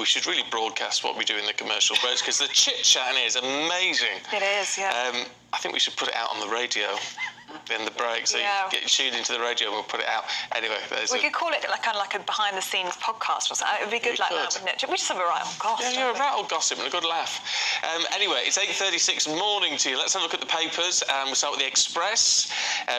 we should really broadcast what we do in the commercial breaks, because the chit-chat in here is amazing. It is, yeah. I think we should put it out on the radio in the break, so you get tuned into the radio and we'll put it out. Anyway, we could call it kind of like a behind-the-scenes podcast or something. It would be good like that, wouldn't it? We just have a right old gossip. Yeah, you're a right old gossip and a good laugh. Anyway, it's 8:36 morning to you. Let's have a look at the papers. We'll start with the Express.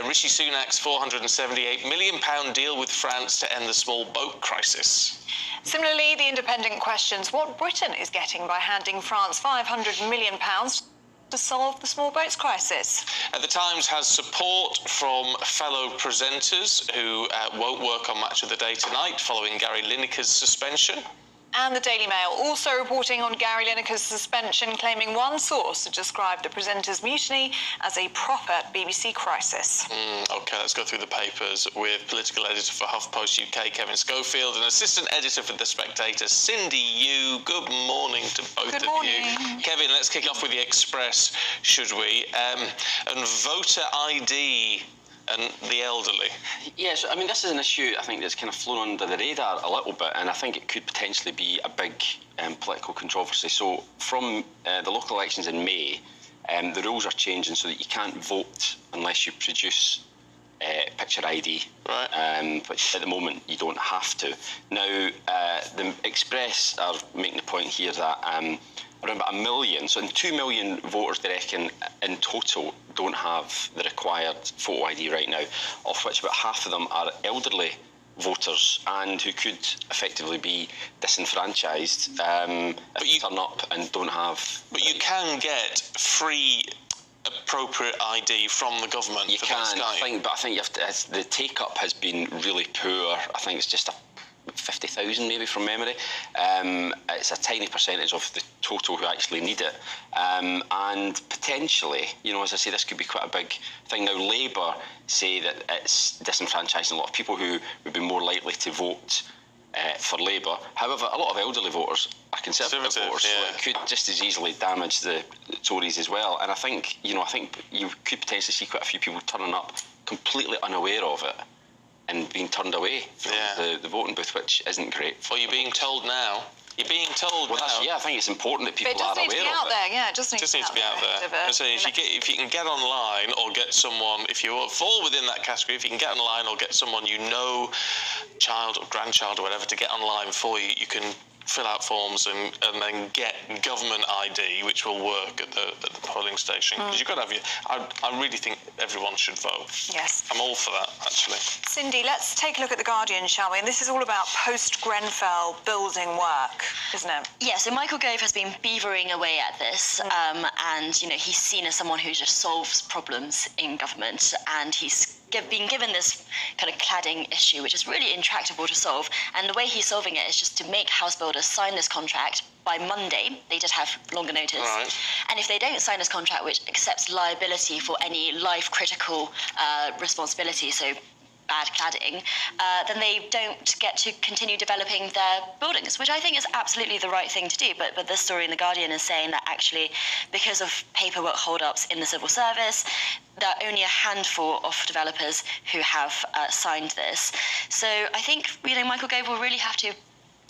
Rishi Sunak's £478 million deal with France to end the small boat crisis. Similarly, The Independent questions what Britain is getting by handing France £500 million to solve the small boats crisis. The Times has support from fellow presenters who won't work on Match of the Day tonight following Gary Lineker's suspension. And the Daily Mail also reporting on Gary Lineker's suspension, claiming one source to describe the presenter's mutiny as a proper BBC crisis. OK, let's go through the papers with political editor for HuffPost UK, Kevin Schofield, and assistant editor for The Spectator, Cindy Yu. Good morning to both of you. Kevin, let's kick off with the Express, should we? And voter ID and the elderly. Yes, I mean, this is an issue, I think, that's kind of flown under the radar a little bit, and I think it could potentially be a big political controversy. So from the local elections in May, the rules are changing so that you can't vote unless you produce picture ID, right. Which at the moment you don't have to. Now, the Express are making the point here that around about 1 million, so 2 million voters, they reckon, in total don't have the required photo ID right now, of which about half of them are elderly voters and who could effectively be disenfranchised if you turn up and don't have... But you can get free appropriate ID from the government. You can, I think you have to, the take-up has been really poor. I think it's just 50,000 maybe from memory. It's a tiny percentage of the total who actually need it. And potentially, you know, as I say, this could be quite a big thing. Now, Labour say that it's disenfranchising a lot of people who would be more likely to vote for Labour. However, a lot of elderly voters are Conservative voters, so it could just as easily damage the Tories as well. And I think you could potentially see quite a few people turning up completely unaware of it and being turned away from the voting booth, which isn't great. Well, you're being told now. You're being told now. I think it's important that people are aware of it. It does need to be out there, yeah. It just needs to be out there. So if you can get online or get someone, if you fall within that category, if you can get online or get someone you know, child or grandchild or whatever, to get online for you, you can fill out forms and then get government ID, which will work at the polling station. Because you've got to have your... I really think everyone should vote. Yes. I'm all for that, actually. Cindy, let's take a look at The Guardian, shall we? And this is all about post-Grenfell building work, isn't it? Yeah, so Michael Gove has been beavering away at this, and, you know, he's seen as someone who just solves problems in government, and he's been given this kind of cladding issue, which is really intractable to solve. And the way he's solving it is just to make house builders sign this contract by Monday. They did have longer notice. Right. And if they don't sign this contract, which accepts liability for any life-critical responsibility, so bad cladding, then they don't get to continue developing their buildings, which I think is absolutely the right thing to do. But this story in The Guardian is saying that actually, because of paperwork hold-ups in the civil service, there are only a handful of developers who have signed this. So I think, you know, Michael Gove will really have to,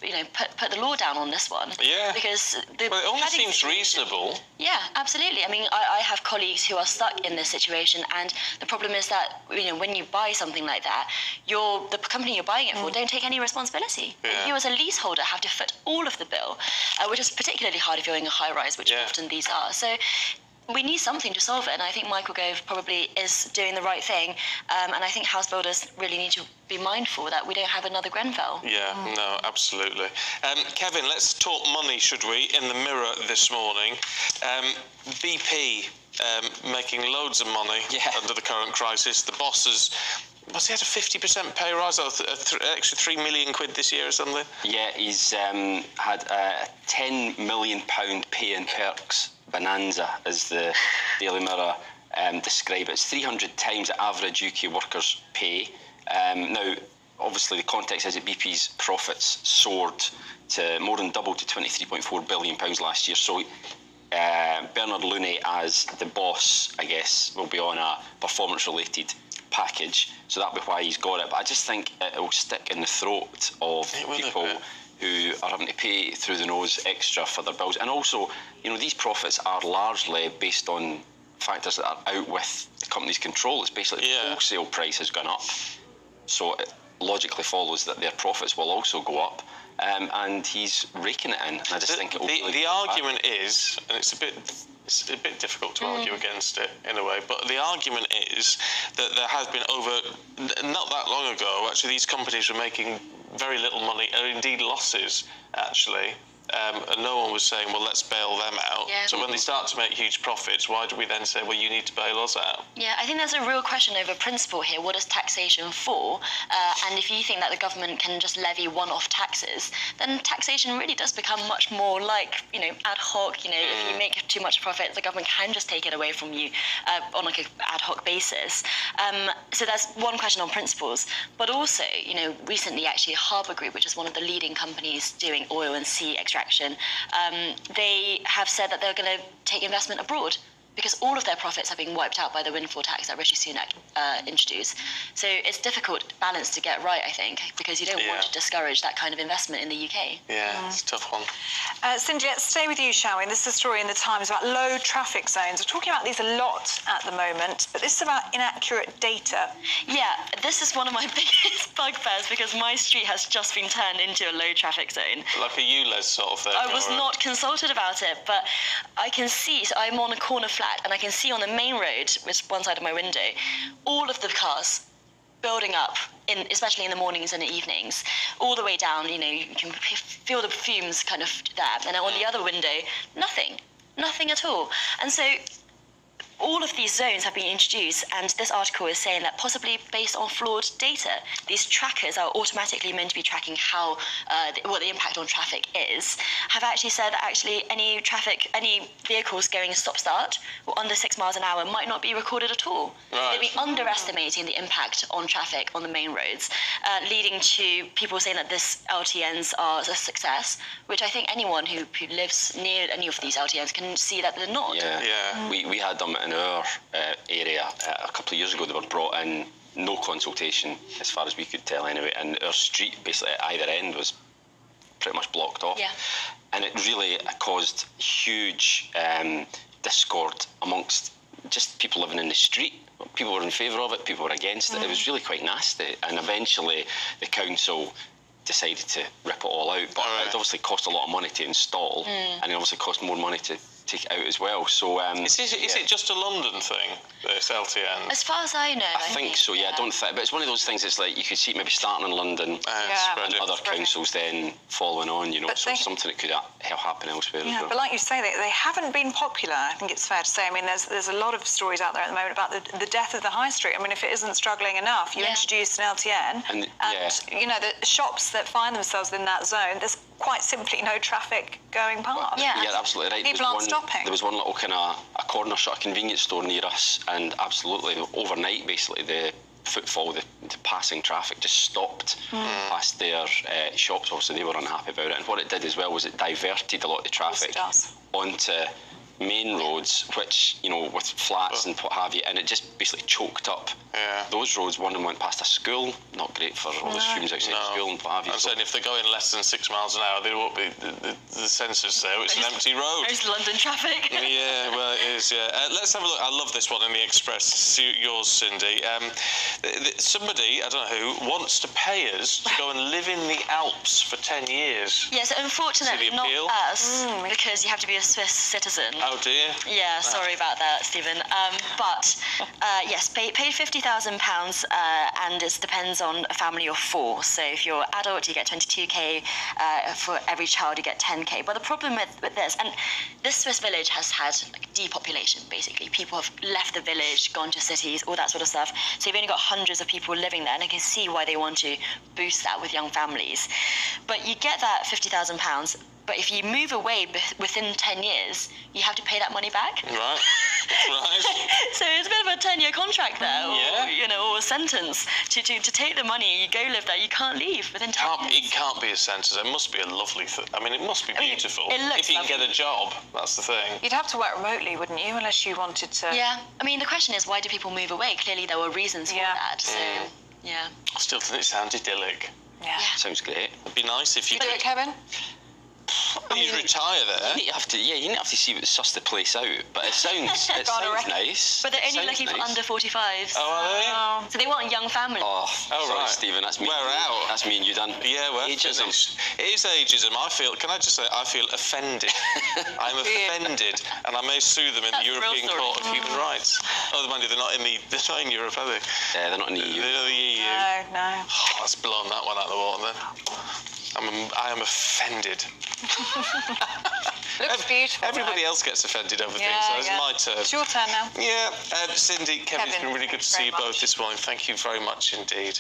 you know, put the law down on this one. Yeah. Because it only seems reasonable. Yeah, absolutely. I mean, I have colleagues who are stuck in this situation, and the problem is that, you know, when you buy something like that, the company you're buying it for don't take any responsibility. Yeah. You as a leaseholder have to foot all of the bill, which is particularly hard if you're in a high-rise, which often these are. So we need something to solve it, and I think Michael Gove probably is doing the right thing, and I think house builders really need to be mindful that we don't have another Grenfell. Yeah, no, absolutely. Kevin, let's talk money, should we? In the Mirror this morning, BP making loads of money under the current crisis. The boss he had a 50% pay rise, or an extra £3 million this year or something? Yeah, he's had a £10 million pay and perks bonanza, as the Daily Mirror describe it. It's 300 times the average UK workers' pay. Now, obviously, the context is that BP's profits soared to more than double to £23.4 billion last year. So Bernard Looney, as the boss, I guess, will be on a performance-related package. So that'll be why he's got it. But I just think it will stick in the throat of people who are having to pay through the nose extra for their bills. And also, you know, these profits are largely based on factors that are out with the company's control. It's basically the wholesale price has gone up, so it logically follows that their profits will also go up. And he's raking it in. And I just think it will the argument is, and it's a bit difficult to argue against it in a way, but the argument is that there has been not that long ago, actually, these companies were making very little money, or indeed losses, actually. And no one was saying, well, let's bail them out. Yeah. So when they start to make huge profits, why do we then say, well, you need to bail us out? Yeah, I think there's a real question over principle here. What is taxation for? And if you think that the government can just levy one-off taxes, then taxation really does become much more like, you know, ad hoc. You know, if you make too much profit, the government can just take it away from you on like an ad hoc basis. So that's one question on principles. But also, you know, recently actually Harbour Group, which is one of the leading companies doing oil and sea extraction, they have said that they're going to take investment abroad because all of their profits have been wiped out by the windfall tax that Rishi Sunak introduced. So it's difficult balance to get right, I think, because you don't want to discourage that kind of investment in the UK. Yeah, it's a tough one. Cindy, let's stay with you, shall we? This is a story in the Times about low traffic zones. We're talking about these a lot at the moment, but this is about inaccurate data. Yeah, this is one of my biggest bugbears because my street has just been turned into a low traffic zone. Like a ULEZ sort of thing. I was not consulted about it, but I can see, so I'm on a corner flat, and I can see on the main road, which is one side of my window, all of the cars building up, especially in the mornings and the evenings, all the way down. You know, you can feel the fumes kind of there. And on the other window, nothing at all. And so all of these zones have been introduced, and this article is saying that possibly based on flawed data, these trackers are automatically meant to be tracking how what the impact on traffic is, have actually said that actually any vehicles going stop-start or under 6 miles an hour might not be recorded at all. Right. They'd be underestimating the impact on traffic on the main roads, leading to people saying that this LTNs are a success, which I think anyone who lives near any of these LTNs can see that they're not. Yeah. We had them in our area a couple of years ago. They were brought in, no consultation as far as we could tell anyway, and our street basically at either end was pretty much blocked off. Yeah. And it really caused huge discord amongst just people living in the street. People were in favour of it, people were against it. It was really quite nasty, and eventually the council decided to rip it all out, but it obviously cost a lot of money to install, and it obviously cost more money to take it out as well. So Is it just a London thing, this LTN? As far as I know, I think so, yeah. I don't think, but it's one of those things. It's like you could see it maybe starting in London, and other councils then following on. You know, so it's something that could happen elsewhere. Yeah, as well. but like you say, they haven't been popular. I think it's fair to say. I mean, there's a lot of stories out there at the moment about the death of the high street. I mean, if it isn't struggling enough, you introduce an LTN, and you know, the shops that find themselves in that zone, there's quite simply no traffic going past. Yeah, absolutely right. People aren't stopping. There was one little kind of a corner shop, a convenience store near us, and absolutely overnight, basically the footfall, the passing traffic just stopped past their shops. Obviously, they were unhappy about it, and what it did as well was it diverted a lot of the traffic onto main roads, which, you know, with flats and what have you, and it just basically choked up those roads. One of them went past a school, not great for all the fumes outside the school and what have you. I'm saying if they're going less than 6 miles an hour, they won't be, the sensors say, it's an empty road. There's London traffic. Yeah, well, it is, yeah. Let's have a look. I love this one in the Express. Yours, Cindy. Somebody, I don't know who, wants to pay us to go and live in the Alps for 10 years. Yes, unfortunately not us, because you have to be a Swiss citizen. Oh dear. Yeah, sorry about that, Stephen. But yes, pay £50,000, and it depends on a family of 4. So if you're adult, you get 22k. For every child, you get 10k. But the problem with this, and this Swiss village has had like depopulation. Basically, people have left the village, gone to cities, all that sort of stuff. So you've only got hundreds of people living there, and I can see why they want to boost that with young families. But you get that £50,000. But if you move away within 10 years, you have to pay that money back. Right. So it's a bit of a 10-year contract there, or, you know, or a sentence to take the money. You go live there, you can't leave within 10 years. It can't be a sentence. It must be a lovely thing. I mean, it must be beautiful. It looks if you can get a job, that's the thing. You'd have to work remotely, wouldn't you, unless you wanted to? Yeah. I mean, the question is, why do people move away? Clearly, there were reasons for that. So, yeah. I still think it sounds idyllic. Yeah. Sounds great. It'd be nice if you Do could. it, Kevin? You'd retire there. You need to see suss the place out, but it sounds nice. But they're only looking for under 45s. Oh, are they? So they want a young family. Oh, sorry, right. Stephen, that's me. We're out. That's me and you done. Yeah, we're ageism. finished. It is ageism. Can I just say, I feel offended. I'm offended, and I may sue them in the European Court of Human Rights. Oh, mind you, they're not in Europe, are they? Yeah, they're not in the EU. They're in the EU. No. Oh, let's blow that one out of the water then. I am offended. Looks beautiful. Everybody else gets offended over things, so it's my turn. It's your turn now. Yeah, Cindy, Kevin, it's been really good to see you very both much. this morning. Thank you very much indeed.